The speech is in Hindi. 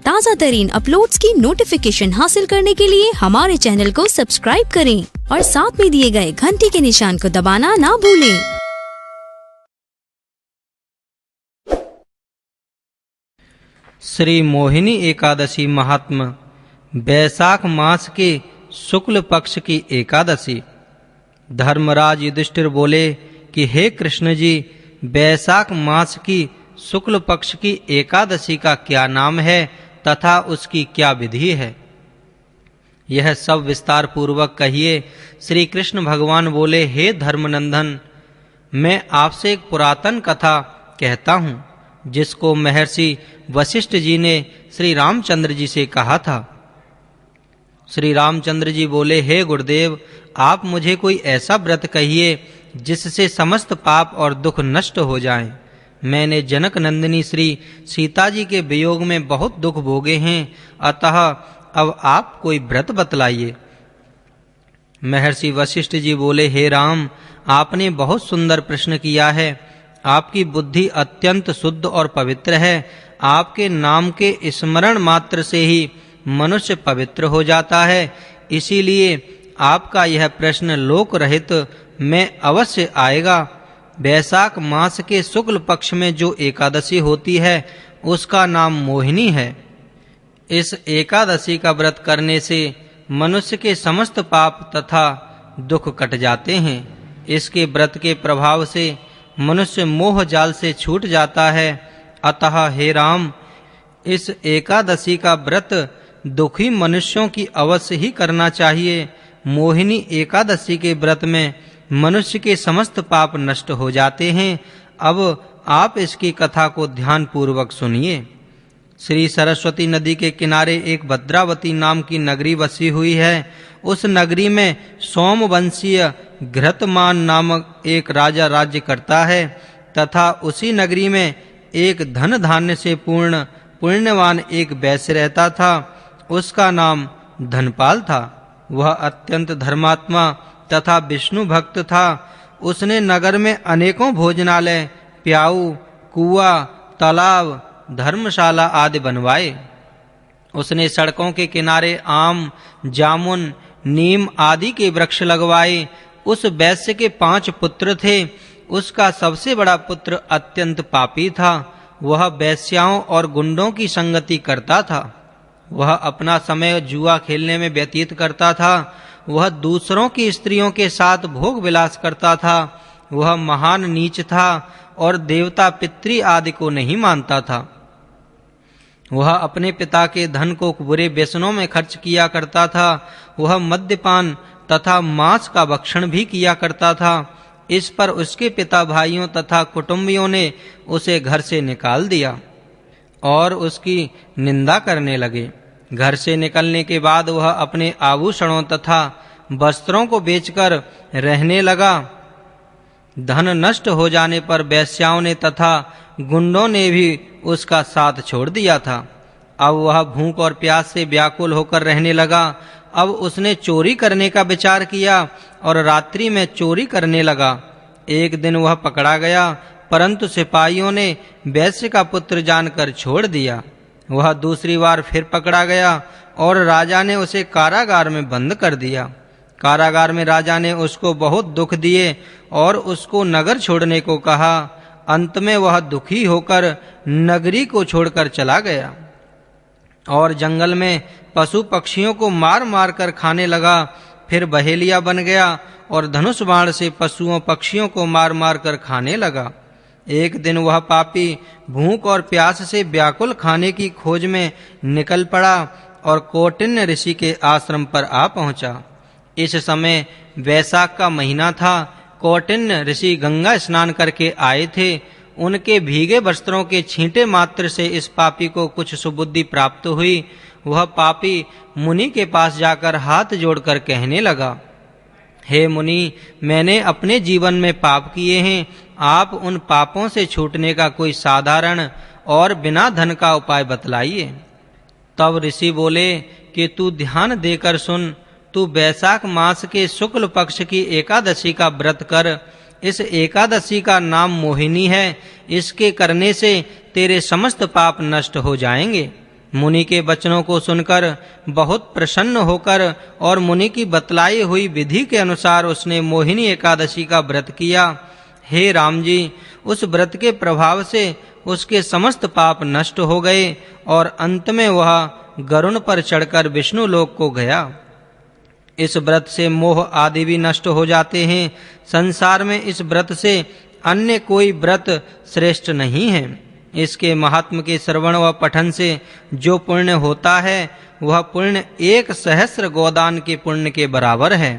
ताज़ा तरीन अपलोड्स की नोटिफिकेशन हासिल करने के लिए हमारे चैनल को सब्सक्राइब करें और साथ में दिए गए घंटी के निशान को दबाना ना भूलें। श्री मोहिनी एकादशी महात्म्य। बैसाख मास के शुक्ल पक्ष की एकादशी। धर्मराज युधिष्ठिर बोले कि हे कृष्ण जी, बैसाख मास की शुक्ल पक्ष की एकादशी का क्या नाम है तथा उसकी क्या विधि है, यह सब विस्तार पूर्वक कहिए। श्री कृष्ण भगवान बोले, हे धर्मनंदन, मैं आपसे एक पुरातन कथा कहता हूँ जिसको महर्षि वशिष्ठ जी ने श्री रामचंद्र जी से कहा था। श्री रामचंद्र जी बोले, हे गुरुदेव, आप मुझे कोई ऐसा व्रत कहिए जिससे समस्त पाप और दुख नष्ट हो जाएं। मैंने जनक नंदिनी श्री सीता जी के वियोग में बहुत दुख भोगे हैं, अतः अब आप कोई व्रत बतलाइए। महर्षि वशिष्ठ जी बोले, हे राम, आपने बहुत सुंदर प्रश्न किया है। आपकी बुद्धि अत्यंत शुद्ध और पवित्र है। आपके नाम के स्मरण मात्र से ही मनुष्य पवित्र हो जाता है। इसीलिए आपका यह प्रश्न लोक रहित में अवश्य आएगा। बैसाख मास के शुक्ल पक्ष में जो एकादशी होती है उसका नाम मोहिनी है। इस एकादशी का व्रत करने से मनुष्य के समस्त पाप तथा दुख कट जाते हैं। इसके व्रत के प्रभाव से मनुष्य मोह जाल से छूट जाता है। अतः हे राम, इस एकादशी का व्रत दुखी मनुष्यों की अवश्य ही करना चाहिए। मोहिनी एकादशी के व्रत में मनुष्य के समस्त पाप नष्ट हो जाते हैं। अब आप इसकी कथा को ध्यान पूर्वक सुनिए। श्री सरस्वती नदी के किनारे एक भद्रावती नाम की नगरी बसी हुई है। उस नगरी में सोमवंशीय घृतमान नामक एक राजा राज्य करता है तथा उसी नगरी में एक धन धान्य से पूर्ण पुण्यवान एक वैश्य रहता था। उसका नाम धनपाल था। वह अत्यंत धर्मात्मा तथा विष्णु भक्त था। उसने नगर में अनेकों भोजनालय, प्याऊ, कुआ, तालाब, धर्मशाला आदि बनवाए। उसने सड़कों के किनारे आम, जामुन, नीम आदि के वृक्ष लगवाए। उस वैश्य के 5 पुत्र थे। उसका सबसे बड़ा पुत्र अत्यंत पापी था। वह वैश्याओं और गुंडों की संगति करता था। वह अपना समय जुआ खेलने में व्यतीत करता था। वह दूसरों की स्त्रियों के साथ भोग विलास करता था। वह महान नीच था और देवता पितृ आदि को नहीं मानता था। वह अपने पिता के धन को बुरे व्यसनों में खर्च किया करता था। वह मद्यपान तथा मांस का भक्षण भी किया करता था। इस पर उसके पिता, भाइयों तथा कुटुंबियों ने उसे घर से निकाल दिया और उसकी निंदा करने लगे। घर से निकलने के बाद वह अपने आभूषणों तथा वस्त्रों को बेचकर रहने लगा। धन नष्ट हो जाने पर वेश्याओं ने तथा गुंडों ने भी उसका साथ छोड़ दिया था। अब वह भूख और प्यास से व्याकुल होकर रहने लगा। अब उसने चोरी करने का विचार किया और रात्रि में चोरी करने लगा। एक दिन वह पकड़ा गया, परंतु सिपाहियों ने वैश्य का पुत्र जानकर छोड़ दिया। वह दूसरी बार फिर पकड़ा गया और राजा ने उसे कारागार में बंद कर दिया। कारागार में राजा ने उसको बहुत दुख दिए और उसको नगर छोड़ने को कहा। अंत में वह दुखी होकर नगरी को छोड़कर चला गया और जंगल में पशु पक्षियों को मार मार कर खाने लगा। फिर बहेलिया बन गया और धनुष बाण से पशुओं पक्षियों को मार मार कर खाने लगा। एक दिन वह पापी भूख और प्यास से व्याकुल खाने की खोज में निकल पड़ा और कौटिन्य ऋषि के आश्रम पर आ पहुंचा। इस समय वैशाख का महीना था। कौटिन्य ऋषि गंगा स्नान करके आए थे। उनके भीगे वस्त्रों के छींटे मात्र से इस पापी को कुछ सुबुद्धि प्राप्त हुई। वह पापी मुनि के पास जाकर हाथ जोड़कर कहने लगा, हे मुनि, मैंने अपने जीवन में पाप किए हैं। आप उन पापों से छूटने का कोई साधारण और बिना धन का उपाय बतलाइए। तब ऋषि बोले कि तू ध्यान देकर सुन। तू बैसाख मास के शुक्ल पक्ष की एकादशी का व्रत कर। इस एकादशी का नाम मोहिनी है। इसके करने से तेरे समस्त पाप नष्ट हो जाएंगे। मुनि के वचनों को सुनकर बहुत प्रसन्न होकर और मुनि की बतलाई हुई विधि के अनुसार उसने मोहिनी एकादशी का व्रत किया। हे राम जी, उस व्रत के प्रभाव से उसके समस्त पाप नष्ट हो गए और अंत में वह गरुड़ पर चढ़कर विष्णु लोक को गया। इस व्रत से मोह आदि भी नष्ट हो जाते हैं। संसार में इस व्रत से अन्य कोई व्रत श्रेष्ठ नहीं है। इसके महात्म के श्रवण व पठन से जो पुण्य होता है वह पुण्य 1 सहस्र गोदान के पुण्य के बराबर है।